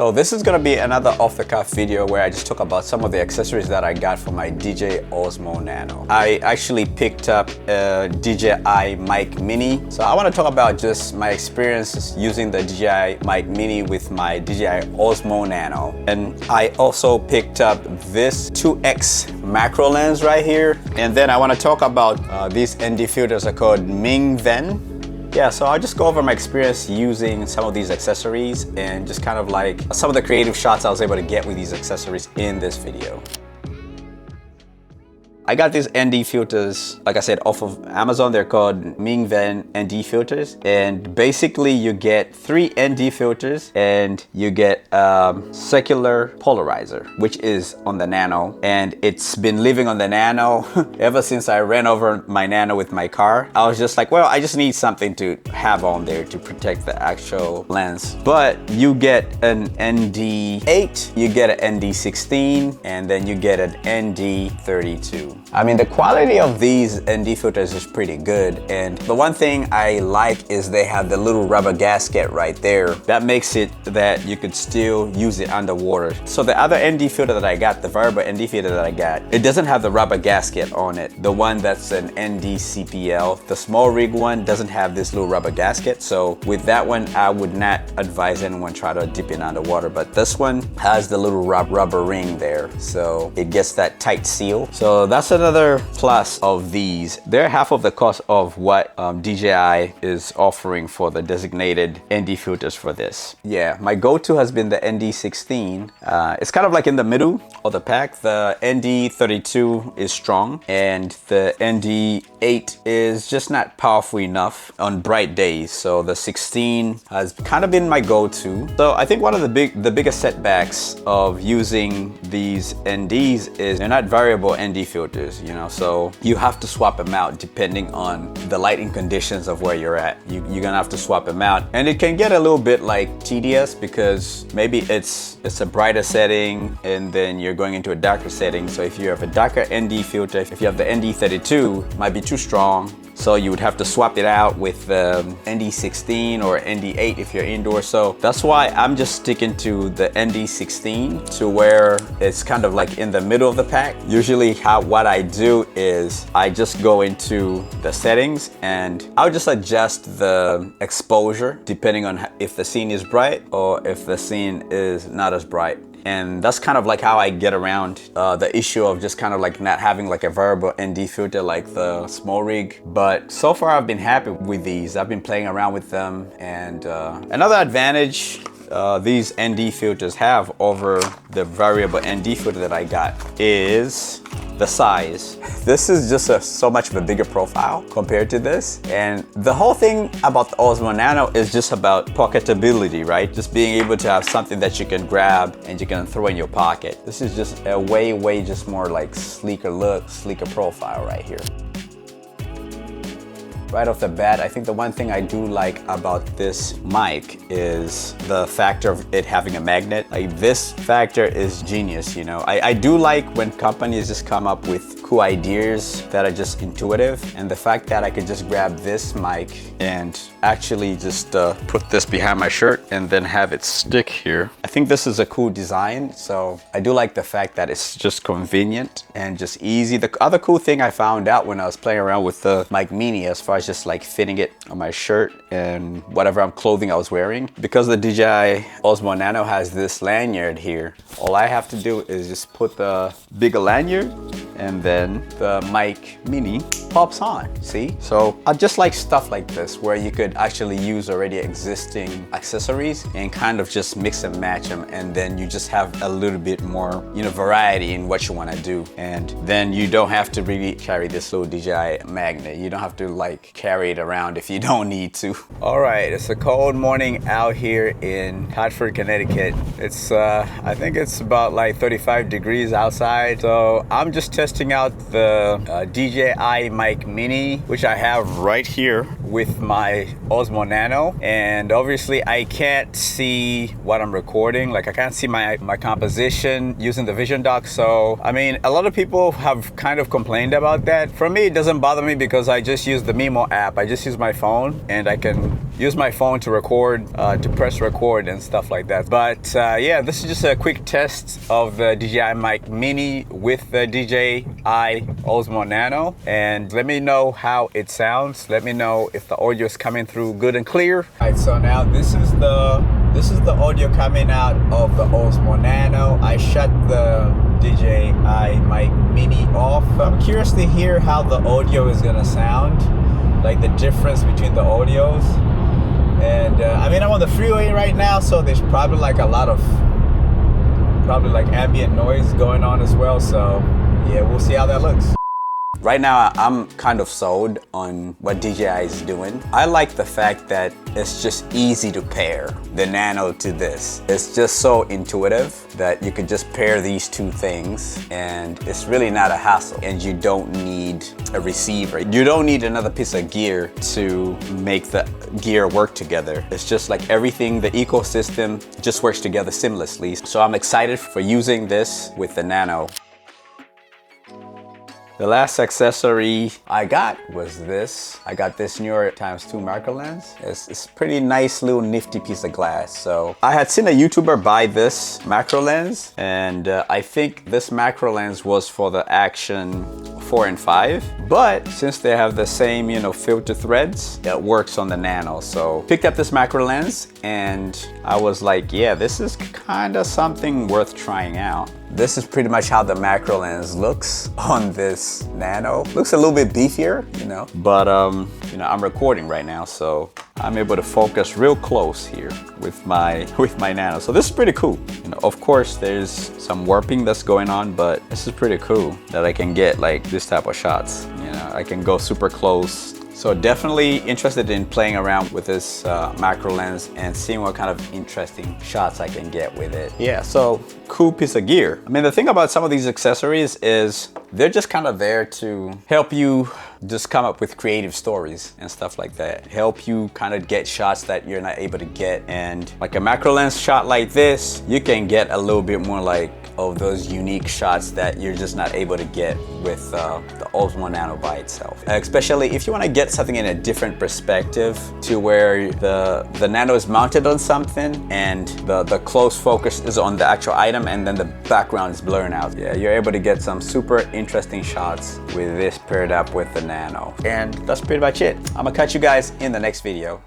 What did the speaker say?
So this is gonna be another off-the-cuff video where I just talk about some of the accessories that I got for my Dji Osmo Nano. I actually picked up a Dji Mic Mini. So I wanna talk about just my experiences using the Dji Mic Mini with my Dji Osmo Nano. And I also picked up this 2X macro lens right here. And then I wanna talk about these ND filters are called MingVen. Yeah, so I'll just go over my experience using some of these accessories and just kind of like some of the creative shots I was able to get with these accessories in this video. I got these ND filters, like I said, off of Amazon. They're called MingVen ND filters. And basically you get 3 ND filters and you get circular polarizer, which is on the Nano. And it's been living on the Nano ever since I ran over my Nano with my car. I was just like, well, I just need something to have on there to protect the actual lens. But you get an ND8, you get an ND16, and then you get an ND32. I mean, the quality of these ND filters is pretty good, and the one thing I like is they have the little rubber gasket right there. That makes it that you could still use it underwater. So the other ND filter that I got, the variable ND filter that I got, it doesn't have the rubber gasket on it. The one that's an ND CPL, the small rig one, doesn't have this little rubber gasket. So with that one, I would not advise anyone try to dip it underwater, but this one has the little rubber ring there. So it gets that tight seal. So that's another plus of these. They're half of the cost of what DJI is offering for the designated ND filters for this. Yeah, my go-to has been the ND16. It's kind of like in the middle of the pack. The ND32 is strong and the ND8 is just not powerful enough on bright days. So the 16 has kind of been my go-to. So I think one of the biggest setbacks of using these NDs is they're not variable ND filters. You know, so you have to swap them out depending on the lighting conditions of where you're at. You're gonna have to swap them out, and it can get a little bit like tedious because maybe it's a brighter setting and then you're going into a darker setting. So if you have a darker ND filter, if you have the ND32, it might be too strong. So you would have to swap it out with ND16 or ND8 if you're indoors. So that's why I'm just sticking to the ND16 to where it's kind of like in the middle of the pack. Usually what I do is I just go into the settings and I'll just adjust the exposure depending on if the scene is bright or if the scene is not as bright. And that's kind of like how I get around the issue of just kind of like not having like a variable ND filter like the small rig. But so far I've been happy with these. I've been playing around with them, and another advantage these ND filters have over the variable ND filter that I got is the size. This is just so much of a bigger profile compared to this. And the whole thing about the Osmo Nano is just about pocketability, right? Just being able to have something that you can grab and you can throw in your pocket. This is just a way just more like sleeker look, sleeker profile right here. Right off the bat, I think the one thing I do like about this mic is the factor of it having a magnet. Like, this factor is genius, you know. I do like when companies just come up with cool ideas that are just intuitive, and the fact that I could just grab this mic and actually just put this behind my shirt and then have it stick here. I think this is a cool design, so I do like the fact that it's just convenient and just easy. The other cool thing I found out when I was playing around with the Mic Mini, as far as just like fitting it on my shirt and whatever clothing I was wearing, because the Dji Osmo Nano has this lanyard here, all I have to do is just put the bigger lanyard and then the Mic Mini pops on, see? So I just like stuff like this where you could actually use already existing accessories and kind of just mix and match them, and then you just have a little bit more, you know, variety in what you want to do. And then you don't have to really carry this little DJI magnet. You don't have to like carry it around if you don't need to. All right, it's a cold morning out here in Hartford, Connecticut. It's I think it's about like 35 degrees outside. So I'm just testing out the Dji Mic Mini, which I have right here with my Osmo Nano. And obviously I can't see what I'm recording. Like, I can't see my composition using the Vision Dock. So I mean, a lot of people have kind of complained about that. For me, it doesn't bother me because I just use the Mimo app. I just use my phone and I can use my phone to record, to press record and stuff like that. But yeah, this is just a quick test of the Dji Mic Mini with the Dji Osmo Nano. And let me know how it sounds. Let me know if the audio is coming through good and clear. All right, so now this is the audio coming out of the Osmo Nano. I shut the Dji Mic Mini off. I'm curious to hear how the audio is gonna sound, like the difference between the audios. And I mean, I'm on the freeway right now, so there's probably like a lot of ambient noise going on as well. So yeah, we'll see how that looks. Right now, I'm kind of sold on what DJI is doing. I like the fact that it's just easy to pair the Nano to this. It's just so intuitive that you could just pair these two things and it's really not a hassle. And you don't need a receiver. You don't need another piece of gear to make the gear work together. It's just like everything, the ecosystem just works together seamlessly. So I'm excited for using this with the Nano. The last accessory I got was this. I got this Neewer ×2 macro lens. It's a pretty nice little nifty piece of glass. So I had seen a YouTuber buy this macro lens, and I think this macro lens was for the Action 4 and 5. But since they have the same, you know, filter threads, it works on the Nano. So picked up this macro lens and I was like, yeah, this is kind of something worth trying out. This is pretty much how the macro lens looks on this Nano. Looks a little bit beefier, you know, but you know, I'm recording right now, so I'm able to focus real close here with my Nano. So this is pretty cool. You know, of course, there's some warping that's going on, but this is pretty cool that I can get like this type of shots. You know, I can go super close. So definitely interested in playing around with this macro lens and seeing what kind of interesting shots I can get with it. Yeah, so cool piece of gear. I mean, the thing about some of these accessories is they're just kind of there to help you just come up with creative stories and stuff like that. Help you kind of get shots that you're not able to get. And like a macro lens shot like this, you can get a little bit more like of those unique shots that you're just not able to get with the Osmo Nano by itself. Especially if you want to get something in a different perspective to where the Nano is mounted on something and the close focus is on the actual item and then the background is blurring out. Yeah, you're able to get some super interesting shots with this paired up with the Nano. And that's pretty much it. I'm gonna catch you guys in the next video.